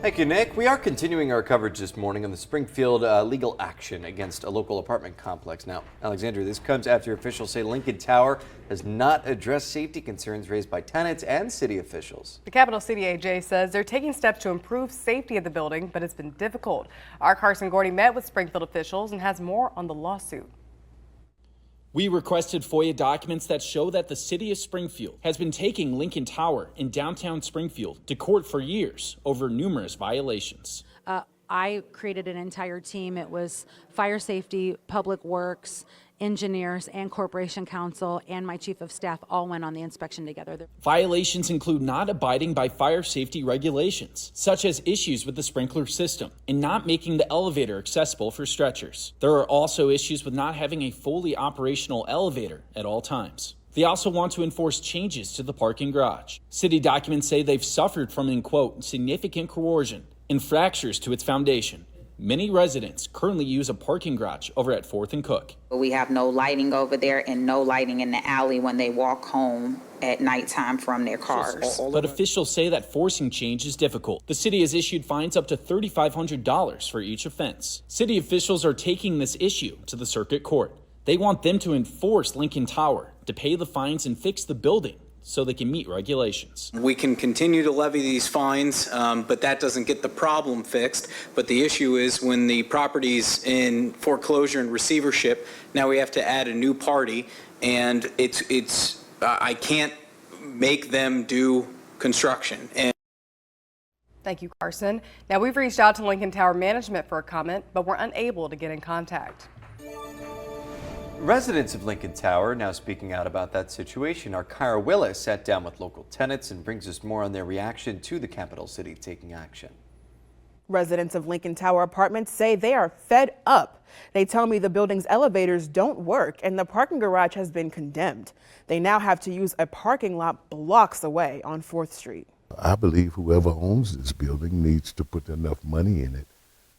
Thank you, Nick. We are continuing our coverage this morning on the Springfield legal action against a local apartment complex. Now, Alexandria, this comes after officials say Lincoln Tower has not addressed safety concerns raised by tenants and city officials. The Capital City AJ says they're taking steps to improve safety of the building, but it's been difficult. Our Carson Gordy met with Springfield officials and has more on the lawsuit. We requested FOIA documents that show that the city of Springfield has been taking Lincoln Tower in downtown Springfield to court for years over numerous violations. I created an entire team. It was fire safety, public works, engineers, and corporation counsel, and my chief of staff all went on the inspection together. Violations include not abiding by fire safety regulations, such as issues with the sprinkler system and not making the elevator accessible for stretchers. There are also issues with not having a fully operational elevator at all times. They also want to enforce changes to the parking garage. City documents say they've suffered from, in quote, significant corrosion and fractures to its foundation. Many residents currently use a parking garage over at 4th and Cook. We have no lighting over there and no lighting in the alley when they walk home at nighttime from their cars. But officials say that forcing change is difficult. The city has issued fines up to $3,500 for each offense. City officials are taking this issue to the circuit court. They want them to enforce Lincoln Tower, to pay the fines and fix the building so they can meet regulations. We can continue to levy these fines, but that doesn't get the problem fixed. But the issue is when the property's in foreclosure and receivership, now we have to add a new party, and I can't make them do construction. Thank you, Carson. Now, we've reached out to Lincoln Tower Management for a comment, but we're unable to get in contact. Residents of Lincoln Tower now speaking out about that situation. Our Kyra Willis sat down with local tenants and brings us more on their reaction to the capital city taking action. Residents of Lincoln Tower Apartments say they are fed up. They tell me the building's elevators don't work and the parking garage has been condemned. They now have to use a parking lot blocks away on 4th Street. I believe whoever owns this building needs to put enough money in it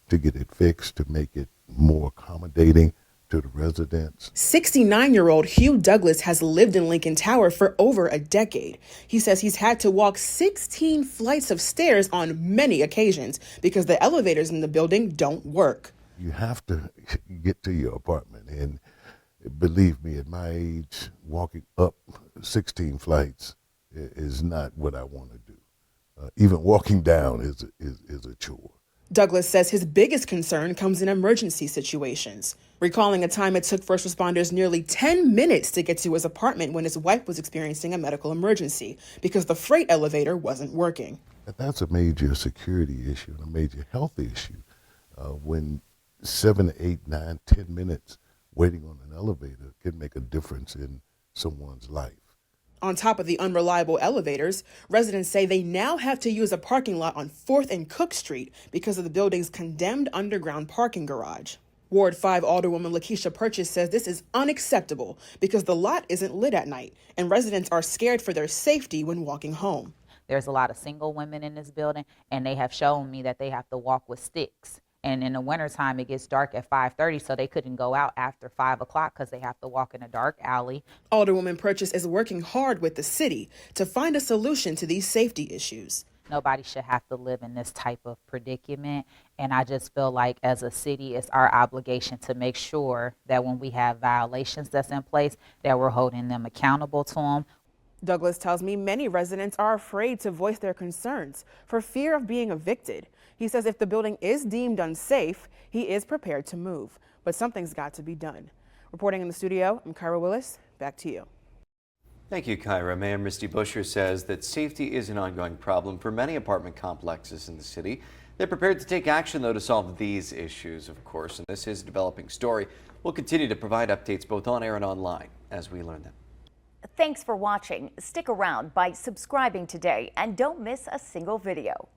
to get it fixed, to make it more accommodating to the residents. 69-year-old Hugh Douglas has lived in Lincoln Tower for over a decade. He says he's had to walk 16 flights of stairs on many occasions because the elevators in the building don't work. You have to get to your apartment, and believe me, at my age, walking up 16 flights is not what I want to do. Even walking down is a chore. Douglas says his biggest concern comes in emergency situations, recalling a time it took first responders nearly 10 minutes to get to his apartment when his wife was experiencing a medical emergency because the freight elevator wasn't working. That's a major security issue and a major health issue. When 7, 8, 9, 10 minutes waiting on an elevator can make a difference in someone's life. On top of the unreliable elevators, residents say they now have to use a parking lot on 4th and Cook Street because of the building's condemned underground parking garage. Ward 5 Alderwoman Lakeisha Purchase says this is unacceptable because the lot isn't lit at night and residents are scared for their safety when walking home. There's a lot of single women in this building, and they have shown me that they have to walk with sticks. And in the wintertime, it gets dark at 5:30, so they couldn't go out after 5 o'clock because they have to walk in a dark alley. Alderwoman Purchase is working hard with the city to find a solution to these safety issues. Nobody should have to live in this type of predicament. And I just feel like as a city, it's our obligation to make sure that when we have violations that's in place, that we're holding them accountable to them. Douglas tells me many residents are afraid to voice their concerns for fear of being evicted. He says if the building is deemed unsafe, he is prepared to move, but something's got to be done. Reporting in the studio, I'm Kyra Willis. Back to you. Thank you, Kyra. Mayor Misty Buscher says that safety is an ongoing problem for many apartment complexes in the city. They're prepared to take action, though, to solve these issues, of course, and this is a developing story. We'll continue to provide updates both on air and online as we learn them. Thanks for watching. Stick around by subscribing today and don't miss a single video.